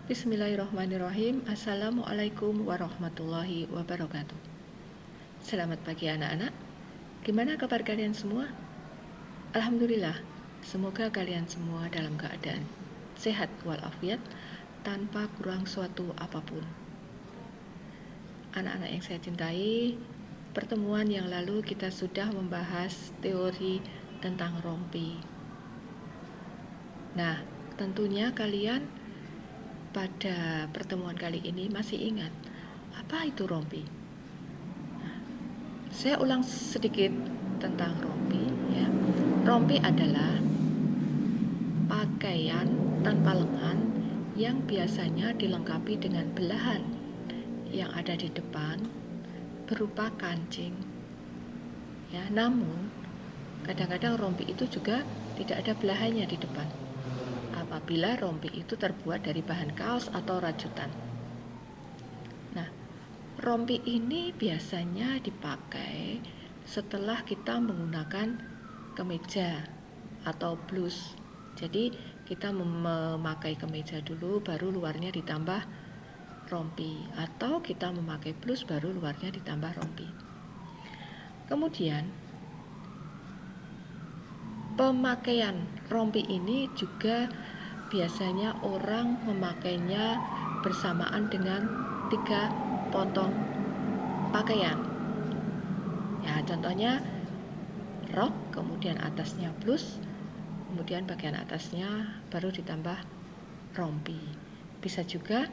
Bismillahirrahmanirrahim. Assalamualaikum warahmatullahi wabarakatuh. Selamat pagi anak-anak. Gimana kabar kalian semua? Alhamdulillah. Semoga kalian semua dalam keadaan sehat walafiat tanpa kurang suatu apapun. Anak-anak yang saya cintai, pertemuan yang lalu kita sudah membahas teori tentang rompi. Nah, tentunya kalian pada pertemuan kali ini masih ingat apa itu rompi? Saya ulang sedikit tentang rompi ya. Rompi adalah pakaian tanpa lengan yang biasanya dilengkapi dengan belahan yang ada di depan berupa kancing. Ya, namun kadang-kadang rompi itu juga tidak ada belahannya di depan. Apabila rompi itu terbuat dari bahan kaos atau rajutan. Nah, rompi ini biasanya dipakai setelah kita menggunakan kemeja atau blus. Jadi kita memakai kemeja dulu, baru luarnya ditambah rompi, atau kita memakai blus baru luarnya ditambah rompi. Kemudian pemakaian rompi ini juga biasanya orang memakainya bersamaan dengan 3 potong pakaian. Ya, contohnya rok, kemudian atasnya blus, kemudian bagian atasnya baru ditambah rompi. Bisa juga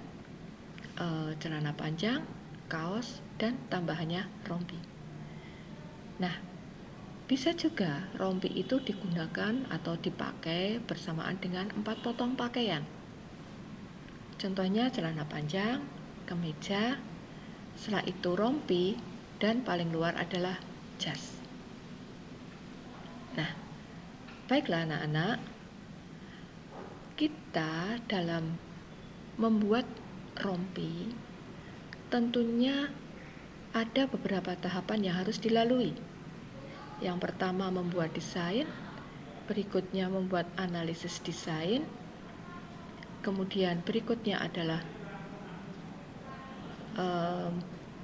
celana panjang, kaos, dan tambahannya rompi. Nah, bisa juga rompi itu digunakan atau dipakai bersamaan dengan 4 potong pakaian. Contohnya celana panjang, kemeja, setelah itu rompi, dan paling luar adalah jas. Nah, baiklah anak-anak, kita dalam membuat rompi tentunya ada beberapa tahapan yang harus dilalui. Yang pertama membuat desain, berikutnya membuat analisis desain, kemudian berikutnya adalah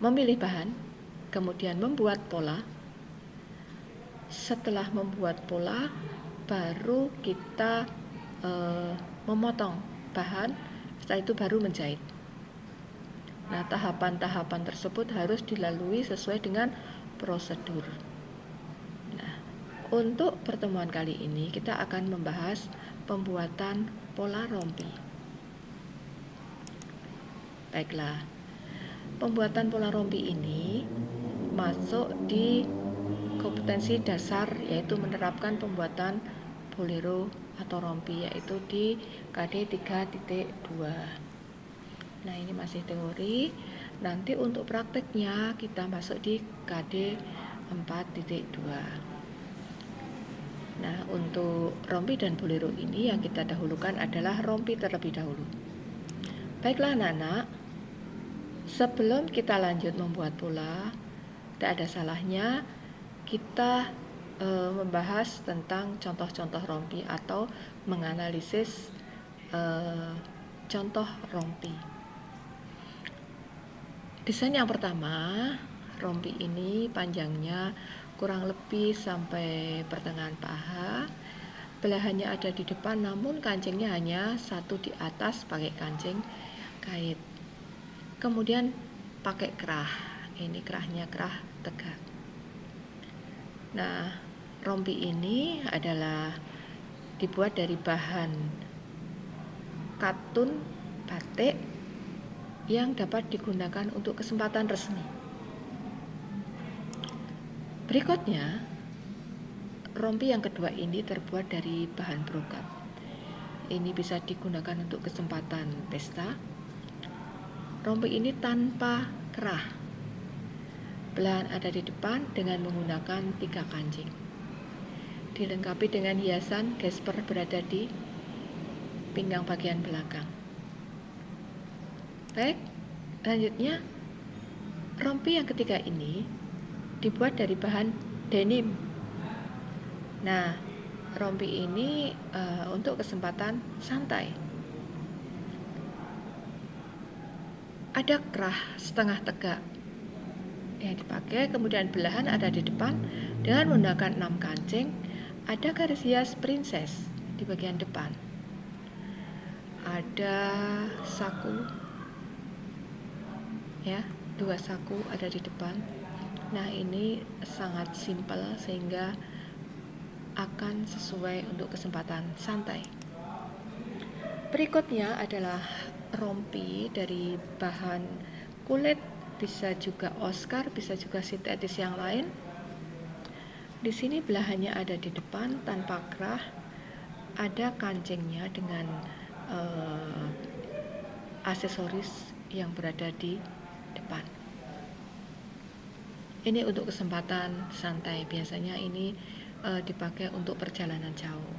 memilih bahan, kemudian membuat pola. Setelah membuat pola, baru kita memotong bahan, setelah itu baru menjahit. Nah, tahapan-tahapan tersebut harus dilalui sesuai dengan prosedur. Untuk pertemuan kali ini kita akan membahas pembuatan pola rompi. Baiklah, pembuatan pola rompi ini masuk di kompetensi dasar, yaitu menerapkan pembuatan bolero atau rompi, yaitu di KD 3.2. Nah, ini masih teori. Nanti untuk prakteknya kita masuk di KD 4.2. Nah, untuk rompi dan bolero ini yang kita dahulukan adalah rompi terlebih dahulu. Baiklah anak-anak, sebelum kita lanjut membuat pola, tidak ada salahnya kita membahas tentang contoh-contoh rompi atau menganalisis contoh rompi. Desain yang pertama, rompi ini panjangnya kurang lebih sampai pertengahan paha. Belahannya ada di depan, namun kancingnya hanya satu di atas pakai kancing kait. Kemudian pakai kerah. Ini kerahnya kerah tegak. Nah, rompi ini adalah dibuat dari bahan katun batik yang dapat digunakan untuk kesempatan resmi. Berikutnya, rompi yang kedua ini terbuat dari bahan brokat. Ini bisa digunakan untuk kesempatan pesta. Rompi ini tanpa kerah. Belahan ada di depan dengan menggunakan 3 kancing. Dilengkapi dengan hiasan gesper berada di pinggang bagian belakang. Baik, selanjutnya rompi yang ketiga ini dibuat dari bahan denim. Nah, rompi ini untuk kesempatan santai. ada kerah setengah tegak yang dipakai, kemudian belahan ada di depan dengan menggunakan 6 kancing. Ada garis hias princess di bagian depan, ada saku ya, 2 saku ada di depan. Nah, ini sangat simpel sehingga akan sesuai untuk kesempatan santai. Berikutnya adalah rompi dari bahan kulit, bisa juga Oscar, bisa juga sintetis yang lain. Di sini belahannya ada di depan tanpa kerah, ada kancingnya dengan aksesoris yang berada di depan. Ini untuk kesempatan santai, biasanya ini dipakai untuk perjalanan jauh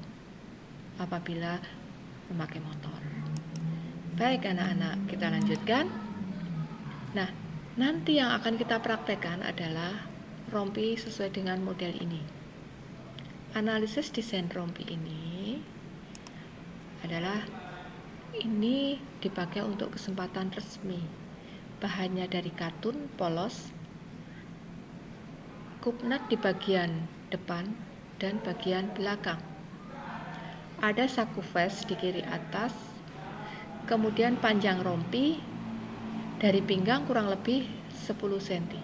apabila memakai motor. Baik anak-anak, kita lanjutkan. Nah, nanti yang akan kita praktekkan adalah rompi sesuai dengan model ini. Analisis desain rompi ini adalah ini dipakai untuk kesempatan resmi. Bahannya dari katun polos, kupnat di bagian depan dan bagian belakang. Ada saku vest di kiri atas, kemudian panjang rompi dari pinggang kurang lebih 10 cm.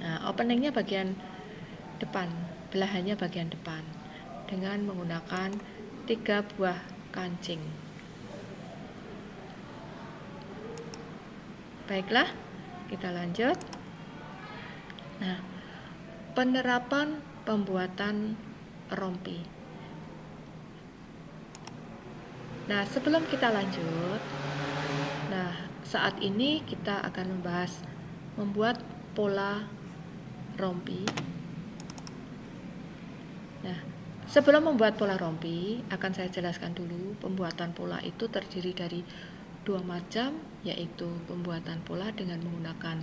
Nah, openingnya bagian depan, belahannya bagian depan dengan menggunakan 3 buah kancing. Baiklah, kita lanjut. Nah, penerapan pembuatan rompi. Nah, sebelum kita lanjut, saat ini kita akan membahas membuat pola rompi. Nah, sebelum membuat pola rompi, akan saya jelaskan dulu pembuatan pola itu terdiri dari 2 macam, yaitu pembuatan pola dengan menggunakan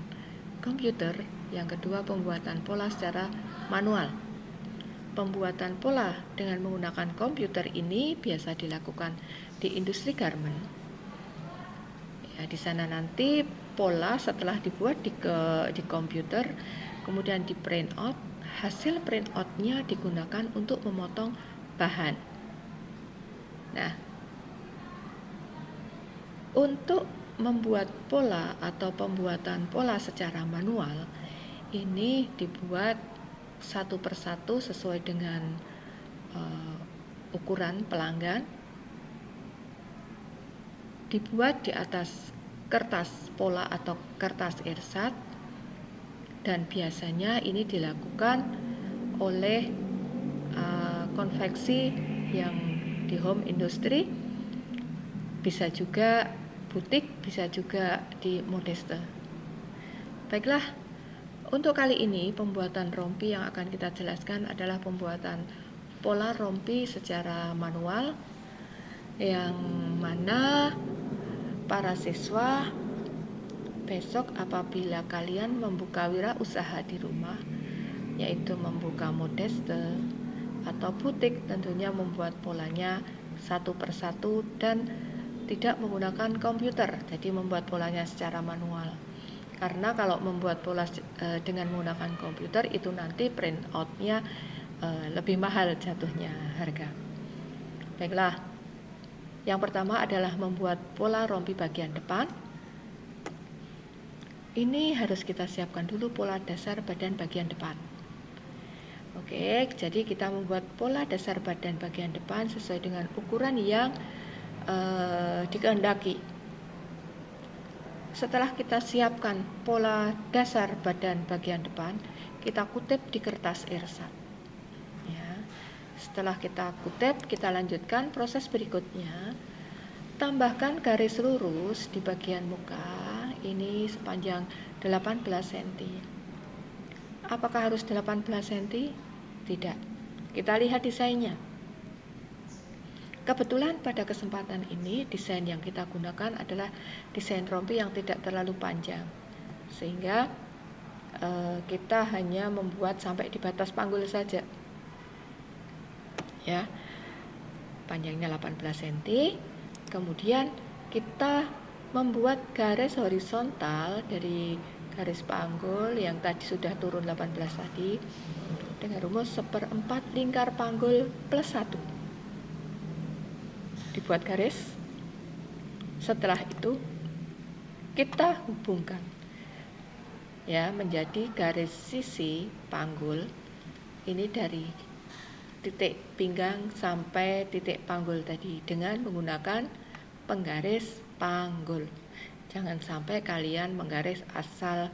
komputer, yang kedua pembuatan pola secara manual. Pembuatan pola dengan menggunakan komputer ini biasa dilakukan di industri garment. Ya, di sana nanti pola setelah dibuat di komputer, kemudian di print out, hasil print out-nya digunakan untuk memotong bahan. Nah, untuk membuat pola atau pembuatan pola secara manual, ini dibuat satu persatu sesuai dengan ukuran pelanggan, dibuat di atas kertas pola atau kertas irsat, dan biasanya ini dilakukan oleh konveksi yang di home industry, bisa juga butik, bisa juga di modeste. Baiklah, untuk kali ini pembuatan rompi yang akan kita jelaskan adalah pembuatan pola rompi secara manual, yang mana para siswa besok apabila kalian membuka wirausaha di rumah, yaitu membuka modeste atau butik, tentunya membuat polanya satu persatu dan tidak menggunakan komputer, jadi membuat polanya secara manual. Karena kalau membuat pola dengan menggunakan komputer itu nanti print out-nya lebih mahal jatuhnya harga. Baiklah, yang pertama adalah membuat pola rompi bagian depan. Ini harus kita siapkan dulu pola dasar badan bagian depan. Oke, jadi kita membuat pola dasar badan bagian depan sesuai dengan ukuran yang dikehendaki. Setelah kita siapkan pola dasar badan bagian depan, kita kutip di kertas irsat. Ya. Setelah kita kutip, kita lanjutkan proses berikutnya. Tambahkan garis lurus di bagian muka, ini sepanjang 18 cm. Apakah harus 18 cm? Tidak. Kita lihat desainnya. Kebetulan pada kesempatan ini desain yang kita gunakan adalah desain rompi yang tidak terlalu panjang, sehingga kita hanya membuat sampai di batas panggul saja. Ya, panjangnya 18 cm. Kemudian kita membuat garis horizontal dari garis panggul yang tadi sudah turun 18 tadi dengan rumus 1/4 lingkar panggul plus 1. Dibuat garis. Setelah itu kita hubungkan ya menjadi garis sisi panggul ini dari titik pinggang sampai titik panggul tadi dengan menggunakan penggaris panggul. Jangan sampai kalian menggaris asal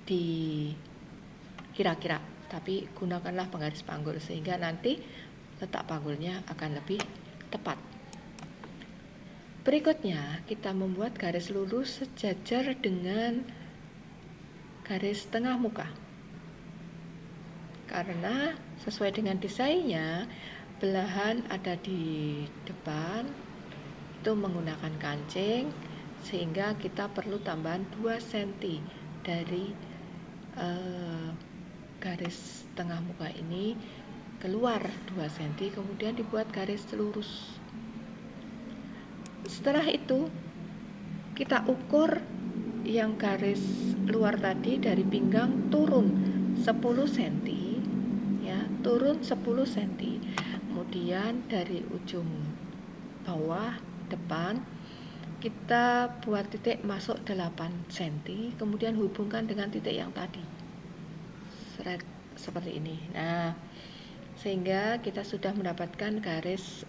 di kira-kira, tapi gunakanlah penggaris panggul sehingga nanti letak panggulnya akan lebih tepat. Berikutnya kita membuat garis lurus sejajar dengan garis tengah muka. Karena sesuai dengan desainnya, belahan ada di depan itu menggunakan kancing, sehingga kita perlu tambahan 2 cm dari garis tengah muka ini keluar 2 cm, kemudian dibuat garis lurus. Setelah itu kita ukur yang garis luar tadi dari pinggang turun 10 cm ya, turun 10 cm. Kemudian dari ujung bawah depan kita buat titik masuk 8 cm, kemudian hubungkan dengan titik yang tadi. Seret seperti ini. Nah, sehingga kita sudah mendapatkan garis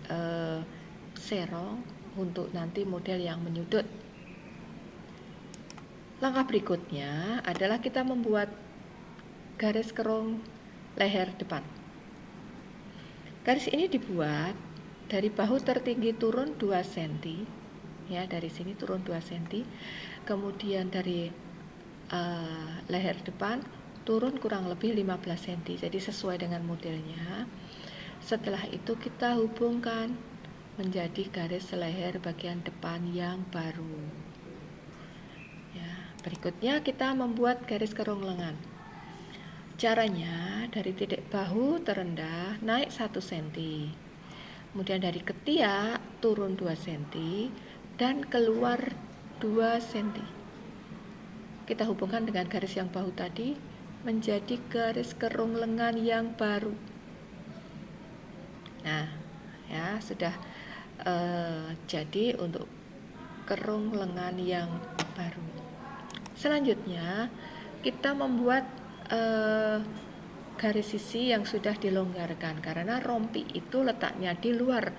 serong untuk nanti model yang menyudut. Langkah berikutnya adalah kita membuat garis kerung leher depan. Garis ini dibuat dari bahu tertinggi turun 2 cm ya, dari sini turun 2 cm, kemudian dari leher depan turun kurang lebih 15 cm, jadi sesuai dengan modelnya. Setelah itu kita hubungkan menjadi garis leher bagian depan yang baru ya. Berikutnya kita membuat garis kerung lengan. Caranya dari titik bahu terendah naik 1 cm, kemudian dari ketiak turun 2 cm dan keluar 2 cm. Kita hubungkan dengan garis yang bahu tadi menjadi garis kerung lengan yang baru. Nah ya, sudah jadi untuk kerung lengan yang baru. Selanjutnya kita membuat garis sisi yang sudah dilonggarkan, karena rompi itu letaknya di luar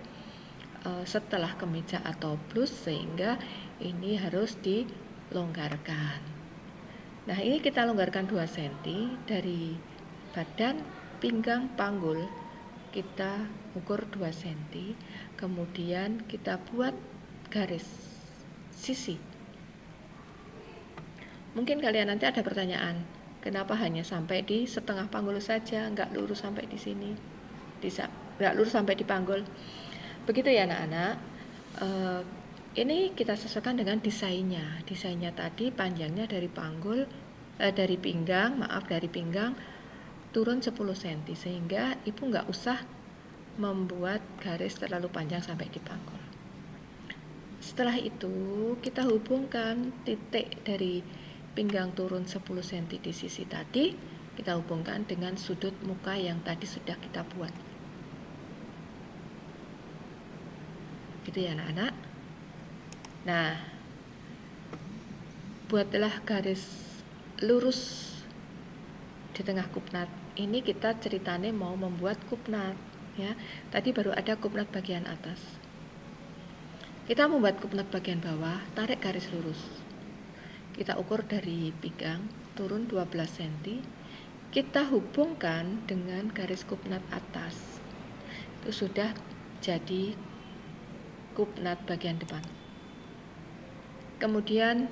setelah kemeja atau blus, sehingga ini harus dilonggarkan. Nah, ini kita longgarkan 2 cm dari badan pinggang panggul, kita ukur 2 cm, kemudian kita buat garis sisi. Mungkin kalian nanti ada pertanyaan, kenapa hanya sampai di setengah panggul saja, nggak lurus sampai di sini, nggak lurus sampai di panggul? Begitu ya anak-anak. Ini kita sesuaikan dengan desainnya. Desainnya tadi panjangnya dari panggul, dari pinggang turun 10 cm, sehingga ibu nggak usah membuat garis terlalu panjang sampai di panggul. Setelah itu kita hubungkan titik dari pinggang turun 10 cm di sisi tadi, kita hubungkan dengan sudut muka yang tadi sudah kita buat. Gitu ya anak-anak. Nah, buatlah garis lurus di tengah kupnat. Ini kita ceritanya mau membuat kupnat ya. Tadi baru ada kupnat bagian atas. Kita membuat kupnat bagian bawah, tarik garis lurus. Kita ukur dari pinggang turun 12 cm. Kita hubungkan dengan garis kupnat atas. Itu sudah jadi kupnat bagian depan. Kemudian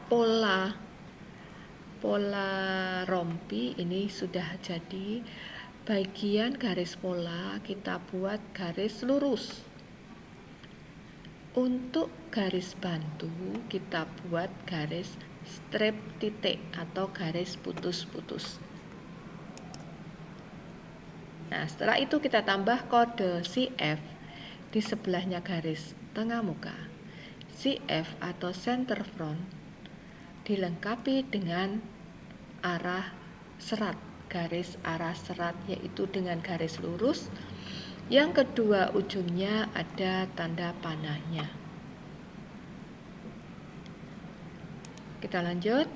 pola rompi ini sudah jadi. Bagian garis pola kita buat garis lurus. Untuk garis bantu kita buat garis strip titik atau garis putus-putus. Nah, setelah itu kita tambah kode CF di sebelahnya garis tengah muka, CF atau center front dilengkapi dengan arah serat, garis arah serat, yaitu dengan garis lurus. Yang kedua ujungnya ada tanda panahnya. Kita lanjut.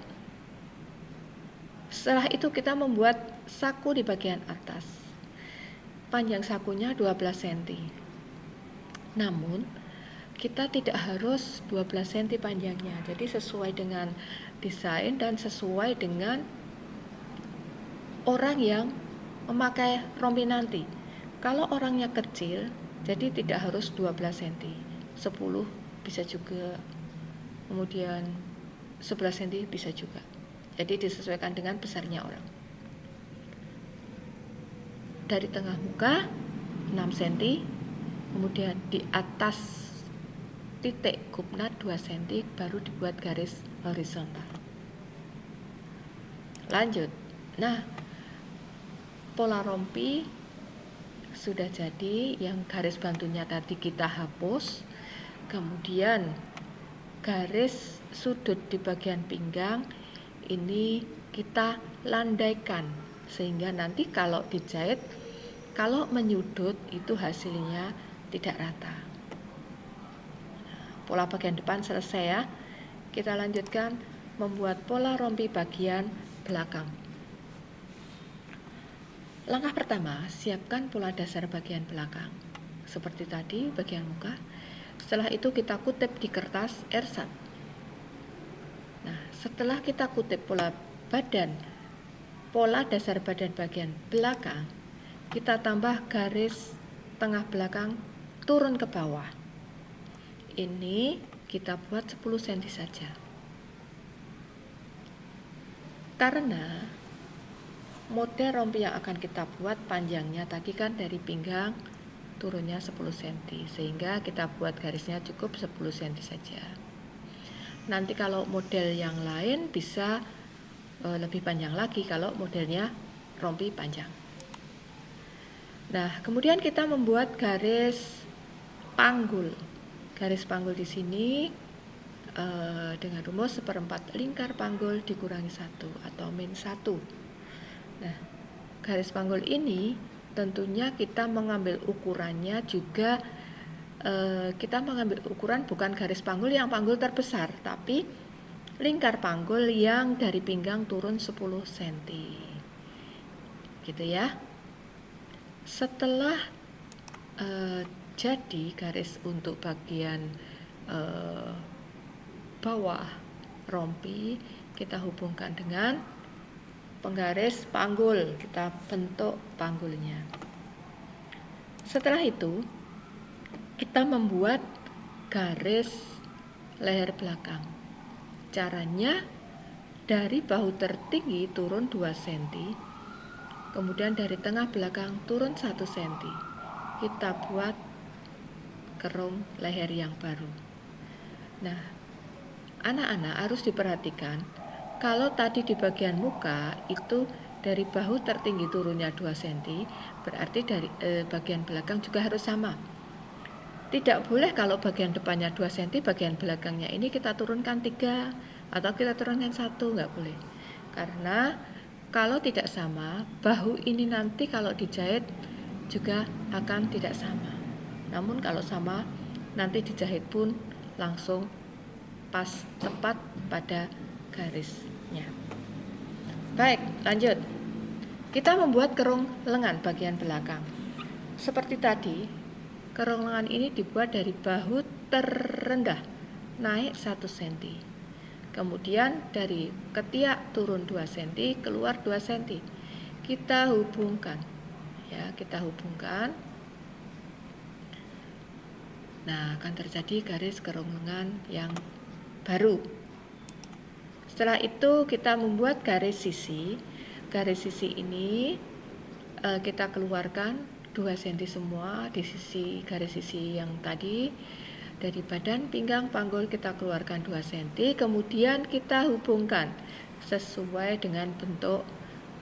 Setelah itu kita membuat saku di bagian atas. Panjang sakunya 12 cm. Namun kita tidak harus 12 cm panjangnya. Jadi sesuai dengan desain dan sesuai dengan orang yang memakai rompi nanti. Kalau orangnya kecil, jadi tidak harus 12 cm. 10 bisa juga. Kemudian 11 cm bisa juga. Jadi disesuaikan dengan besarnya orang. Dari tengah muka 6 cm, kemudian di atas titik gupnat 2 cm, baru dibuat garis horizontal. Lanjut. Nah, pola rompi sudah jadi, yang garis bantunya tadi kita hapus. Kemudian garis sudut di bagian pinggang ini kita landaikan sehingga nanti kalau dijahit, kalau menyudut itu hasilnya tidak rata. Pola bagian depan selesai ya. Kita lanjutkan membuat pola rompi bagian belakang. Langkah pertama, siapkan pola dasar bagian belakang. Seperti tadi, bagian muka. Setelah itu kita kutip di kertas R1. Nah, setelah kita kutip pola dasar badan bagian belakang, kita tambah garis tengah belakang turun ke bawah. Ini kita buat 10 cm saja. Karena model rompi yang akan kita buat panjangnya tadi kan dari pinggang turunnya 10 cm, sehingga kita buat garisnya cukup 10 cm saja. Nanti kalau model yang lain bisa lebih panjang lagi kalau modelnya rompi panjang. Nah, kemudian kita membuat garis panggul. Garis panggul di sini dengan rumus 1/4 lingkar panggul dikurangi 1 atau min 1. Nah, garis panggul ini tentunya kita mengambil ukurannya juga, kita mengambil ukuran bukan garis panggul yang panggul terbesar, tapi lingkar panggul yang dari pinggang turun 10 cm. Gitu ya. Setelah jadi garis untuk bagian bawah rompi, kita hubungkan dengan penggaris panggul, kita bentuk panggulnya. Setelah itu kita membuat garis leher belakang. Caranya dari bahu tertinggi turun 2 cm, kemudian dari tengah belakang turun 1 cm. Kita buat kerung leher yang baru. Nah, anak-anak harus diperhatikan, kalau tadi di bagian muka itu dari bahu tertinggi turunnya 2 cm, berarti dari bagian belakang juga harus sama. Tidak boleh kalau bagian depannya 2 cm, bagian belakangnya ini kita turunkan 3 atau kita turunkan 1, nggak boleh. Karena kalau tidak sama, bahu ini nanti kalau dijahit juga akan tidak sama. Namun kalau sama, nanti dijahit pun langsung pas tepat pada garisnya. Baik, lanjut. Kita membuat kerung lengan bagian belakang. Seperti tadi, kerung lengan ini dibuat dari bahu terendah naik 1 cm. Kemudian dari ketiak turun 2 cm, keluar 2 cm. Kita hubungkan. Ya, kita hubungkan. Nah, akan terjadi garis kerung lengan yang baru. Setelah itu kita membuat garis sisi. Garis sisi ini kita keluarkan 2 cm semua di sisi garis sisi yang tadi. Dari badan pinggang panggul kita keluarkan 2 cm, kemudian kita hubungkan sesuai dengan bentuk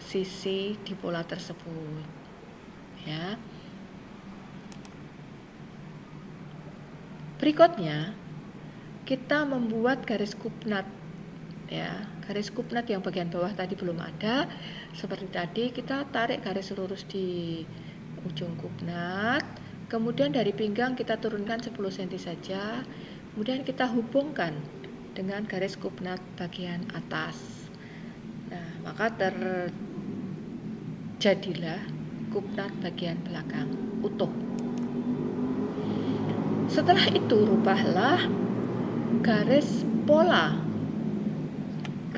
sisi di pola tersebut. Ya. Berikutnya kita membuat garis kupnat ya. Garis kupnat yang bagian bawah tadi belum ada. Seperti tadi kita tarik garis lurus di ujung kupnat, kemudian dari pinggang kita turunkan 10 cm saja, kemudian kita hubungkan dengan garis kupnat bagian atas. Nah, maka terjadilah kupnat bagian belakang utuh. Setelah itu rubahlah garis pola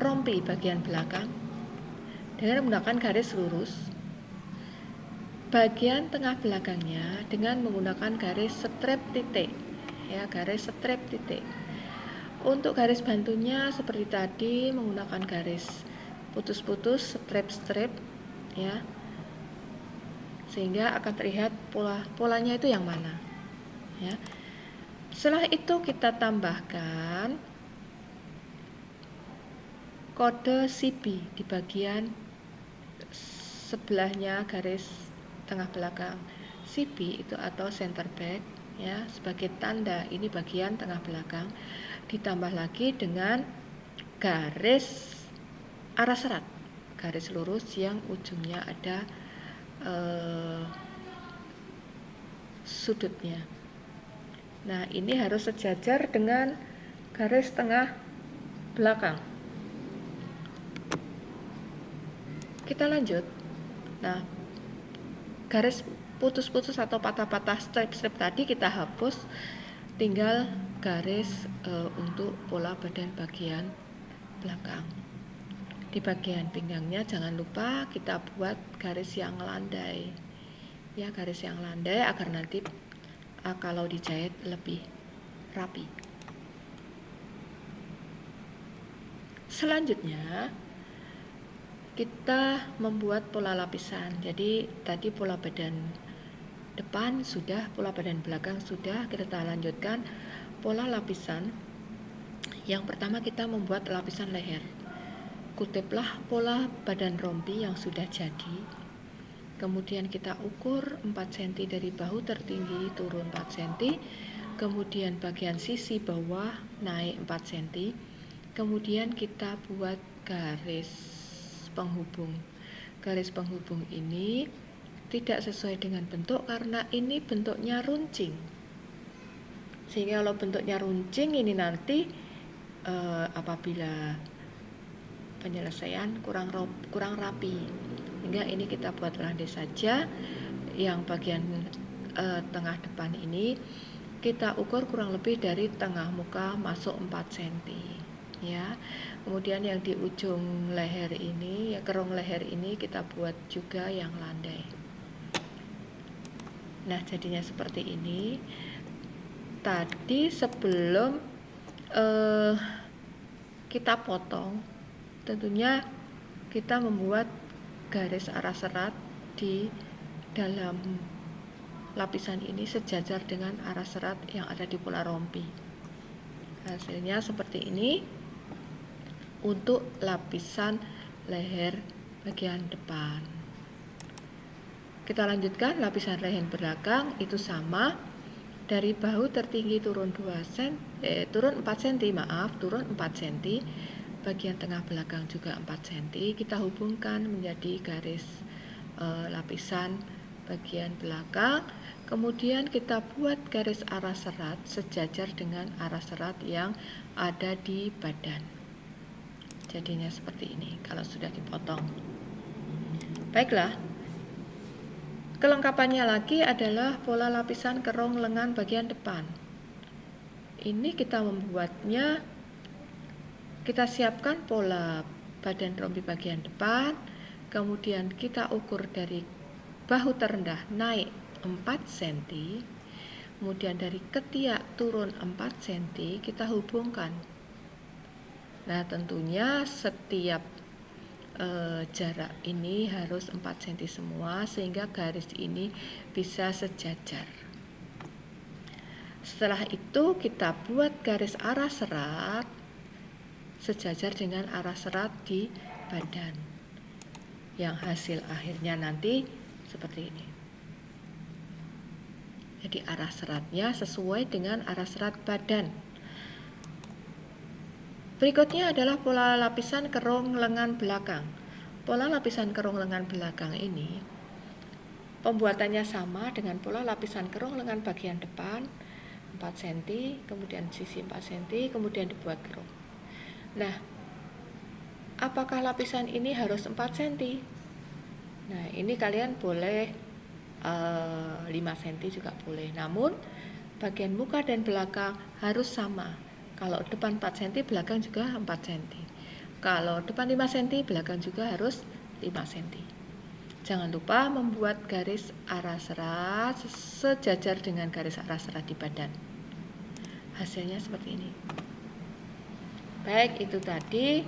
rompi bagian belakang dengan menggunakan garis lurus. Bagian tengah belakangnya dengan menggunakan garis strap titik ya, garis strap titik. Untuk garis bantunya seperti tadi menggunakan garis putus-putus strap ya, sehingga akan terlihat polanya itu yang mana ya. Setelah itu kita tambahkan kode CB di bagian sebelahnya garis tengah belakang. CB itu atau center back ya, sebagai tanda ini bagian tengah belakang, ditambah lagi dengan garis arah serat, garis lurus yang ujungnya ada sudutnya. Nah, ini harus sejajar dengan garis tengah belakang. Kita lanjut. Nah, garis putus-putus atau patah-patah strip tadi kita hapus, tinggal garis untuk pola badan bagian belakang. Di bagian pinggangnya jangan lupa kita buat garis yang landai ya, garis yang landai agar nanti kalau dijahit lebih rapi. Selanjutnya kita membuat pola lapisan. Jadi tadi pola badan depan sudah, pola badan belakang sudah, kita lanjutkan pola lapisan. Yang pertama kita membuat lapisan leher. Kutiplah pola badan rompi yang sudah jadi, kemudian kita ukur 4 cm dari bahu tertinggi turun 4 cm, kemudian bagian sisi bawah naik 4 cm, kemudian kita buat garis penghubung. Garis penghubung ini tidak sesuai dengan bentuk karena ini bentuknya runcing, sehingga kalau bentuknya runcing ini nanti apabila penyelesaian kurang rapi, hingga ini kita buat landai saja. Yang bagian tengah depan ini kita ukur kurang lebih dari tengah muka masuk 4 cm ya. Kemudian yang di ujung leher ini ya, kerong leher ini kita buat juga yang landai. Nah, jadinya seperti ini. Tadi sebelum kita potong, tentunya kita membuat garis arah serat di dalam lapisan ini sejajar dengan arah serat yang ada di pola rompi. Hasilnya seperti ini untuk lapisan leher bagian depan. Kita lanjutkan lapisan leher belakang, itu sama, dari bahu tertinggi turun 4 cm, turun 4 cm. Bagian tengah belakang juga 4 cm, kita hubungkan menjadi garis lapisan bagian belakang. Kemudian kita buat garis arah serat sejajar dengan arah serat yang ada di badan. Jadinya seperti ini kalau sudah dipotong. Baiklah, kelengkapannya lagi adalah pola lapisan kerong lengan bagian depan. Ini kita membuatnya, kita siapkan pola badan rompi bagian depan, kemudian kita ukur dari bahu terendah naik 4 cm, kemudian dari ketiak turun 4 cm, kita hubungkan. Nah, tentunya setiap jarak ini harus 4 cm semua sehingga garis ini bisa sejajar. Setelah itu kita buat garis arah serat sejajar dengan arah serat di badan, yang hasil akhirnya nanti seperti ini. Jadi arah seratnya sesuai dengan arah serat badan. Berikutnya adalah pola lapisan kerung lengan belakang. Pola lapisan kerung lengan belakang ini pembuatannya sama dengan pola lapisan kerung lengan bagian depan 4 cm, kemudian sisi 4 cm, kemudian dibuat kerung. Nah, apakah lapisan ini harus 4 cm? Nah, ini kalian boleh 5 cm juga boleh. Namun, bagian muka dan belakang harus sama. Kalau depan 4 cm, belakang juga 4 cm. Kalau depan 5 cm, belakang juga harus 5 cm. Jangan lupa membuat garis arah serat sejajar dengan garis arah serat di badan. Hasilnya seperti ini. Baik, itu tadi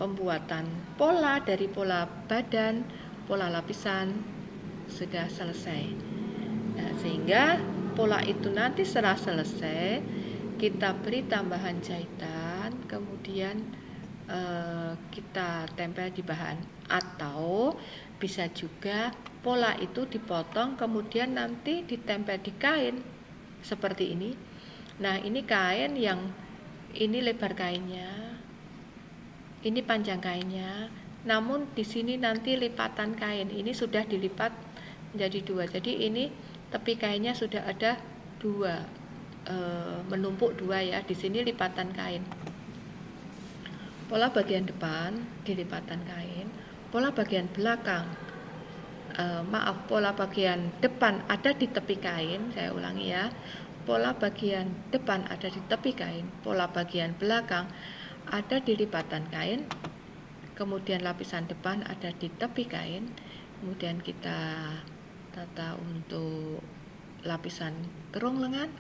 pembuatan pola dari pola badan, pola lapisan sudah selesai. Nah, sehingga pola itu nanti setelah selesai kita beri tambahan jahitan, kemudian kita tempel di bahan, atau bisa juga pola itu dipotong kemudian nanti ditempel di kain seperti ini. Nah, ini kain yang ini lebar kainnya, ini panjang kainnya, namun di sini nanti lipatan kain ini sudah dilipat menjadi 2. Jadi ini tepi kainnya sudah ada 2, menumpuk 2 ya. Di sini lipatan kain. Pola bagian depan di lipatan kain, pola bagian belakang, pola bagian depan ada di tepi kain. Saya ulangi ya. Pola bagian depan ada di tepi kain, pola bagian belakang ada di lipatan kain, kemudian lapisan depan ada di tepi kain. Kemudian kita tata untuk lapisan kerung lengan,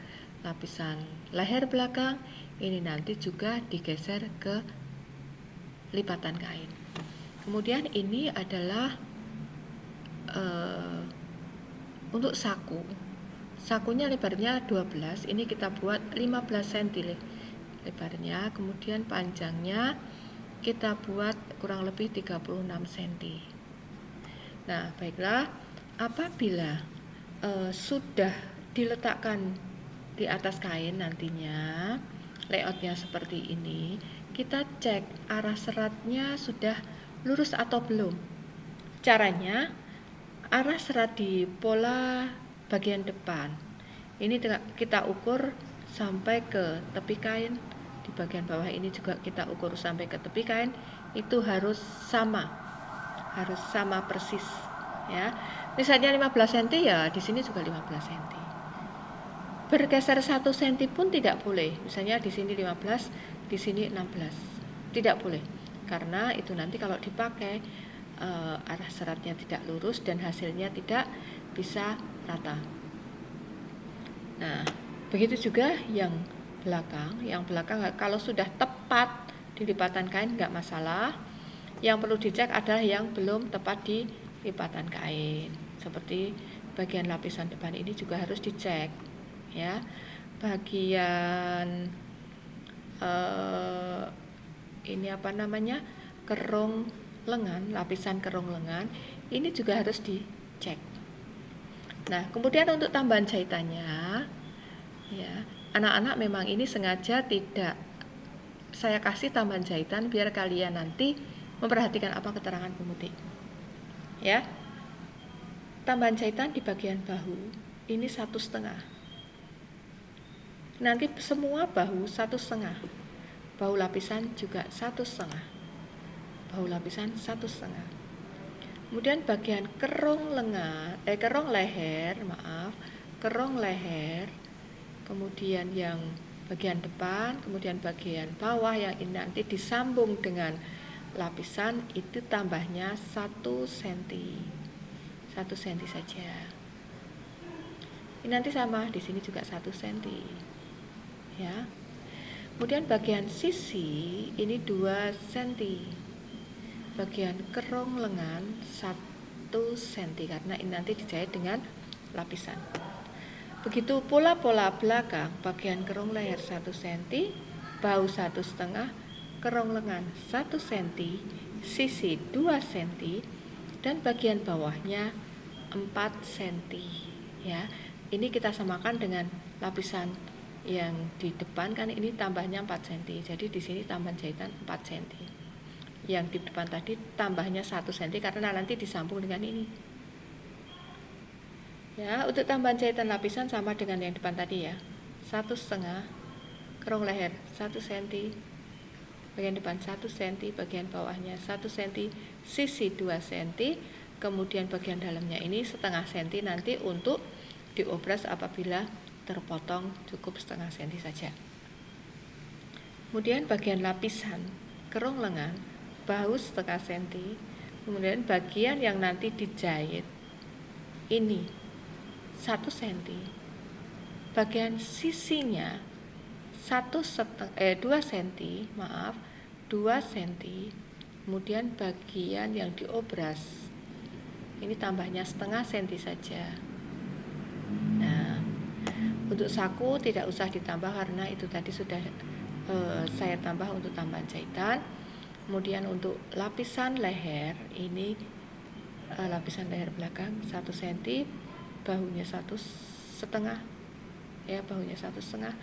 lapisan leher belakang, ini nanti juga digeser ke lipatan kain. Kemudian ini adalah untuk saku. Sakunya lebarnya 12, ini kita buat 15 cm lebarnya, kemudian panjangnya kita buat kurang lebih 36 cm. Nah, baiklah, apabila sudah diletakkan di atas kain nantinya, layoutnya seperti ini, kita cek arah seratnya sudah lurus atau belum. Caranya, arah serat di pola bagian depan ini kita ukur sampai ke tepi kain. Di bagian bawah ini juga kita ukur sampai ke tepi kain, itu harus sama persis ya. Misalnya 15 cm ya di sini juga 15 cm. Bergeser 1 cm pun tidak boleh. Misalnya di sini 15, di sini 16. Tidak boleh. Karena itu nanti kalau dipakai arah seratnya tidak lurus dan hasilnya tidak bisa rata. Nah, begitu juga yang belakang. Yang belakang kalau sudah tepat di lipatan kain nggak masalah. Yang perlu dicek adalah yang belum tepat di lipatan kain. Seperti bagian lapisan depan ini juga harus dicek ya. Bagian ini apa namanya? Kerung lengan, lapisan kerung lengan ini juga harus dicek. Nah, kemudian untuk tambahan jahitannya ya, anak-anak memang ini sengaja tidak saya kasih tambahan jahitan biar kalian nanti memperhatikan apa keterangan pemutik. Ya. Tambahan jahitan di bagian bahu ini 1,5. Nanti semua bahu 1,5. Bahu lapisan juga 1,5. Bahu lapisan 1,5. Kemudian bagian kerung leher, kemudian yang bagian depan, kemudian bagian bawah yang ini nanti disambung dengan lapisan itu tambahnya 1 cm. 1 cm saja. Ini nanti sama, di sini juga 1 cm. Ya. Kemudian bagian sisi ini 2 cm. Bagian kerung lengan 1 cm karena ini nanti dijahit dengan lapisan. Begitu pola-pola belakang, bagian kerung leher 1 cm, bahu 1,5, kerung lengan 1 cm, sisi 2 cm, dan bagian bawahnya 4 cm. Ya, ini kita samakan dengan lapisan yang di depan kan ini tambahnya 4 cm, jadi di sini tambahan jahitan 4 cm. Yang di depan tadi tambahnya 1 cm karena nanti disambung dengan ini. Ya, untuk tambahan jahitan lapisan sama dengan yang depan tadi ya. 1,5 kerong leher 1 cm, bagian depan 1 cm, bagian bawahnya 1 cm, sisi 2 cm, kemudian bagian dalamnya ini setengah cm nanti untuk diobras apabila terpotong cukup setengah cm saja. Kemudian bagian lapisan kerong lengan bahu setengah cm, kemudian bagian yang nanti dijahit ini 1 cm, bagian sisinya 2 cm, maaf 2 cm, kemudian bagian yang diobras ini tambahnya setengah cm saja. Nah, untuk saku tidak usah ditambah karena itu tadi sudah saya tambah untuk tambahan jahitan. Kemudian untuk lapisan leher ini lapisan leher belakang 1 cm, bahunya 1,5 ya, bahunya 1,5,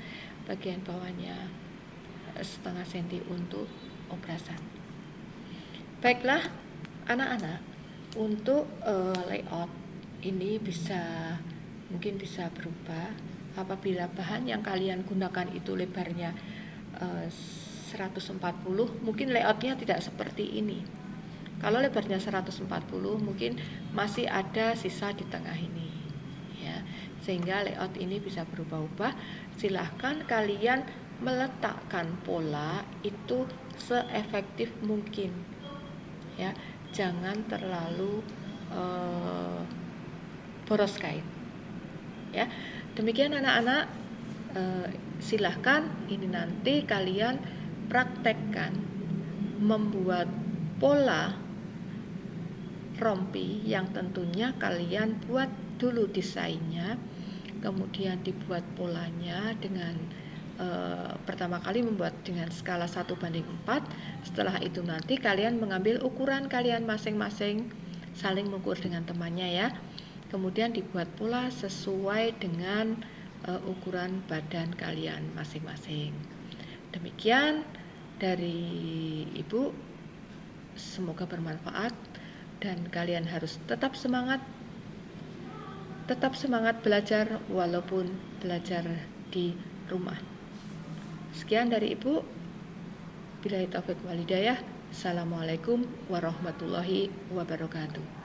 bagian bawahnya setengah cm untuk obrasan. Baiklah anak-anak, untuk layout ini mungkin bisa berubah apabila bahan yang kalian gunakan itu lebarnya 140, mungkin layoutnya tidak seperti ini. Kalau lebarnya 140 mungkin masih ada sisa di tengah ini ya, sehingga layout ini bisa berubah-ubah. Silahkan kalian meletakkan pola itu seefektif mungkin ya, jangan terlalu boros kain ya. Demikian anak-anak, silahkan ini nanti kalian praktekkan membuat pola rompi yang tentunya kalian buat dulu desainnya, kemudian dibuat polanya dengan pertama kali membuat dengan skala 1:4. Setelah itu nanti kalian mengambil ukuran kalian masing-masing, saling mengukur dengan temannya ya. Kemudian dibuat pola sesuai dengan ukuran badan kalian masing-masing. Demikian dari Ibu, semoga bermanfaat dan kalian harus tetap semangat belajar walaupun belajar di rumah. Sekian dari Ibu. Billahi taufiq wal hidayah. Assalamualaikum warahmatullahi wabarakatuh.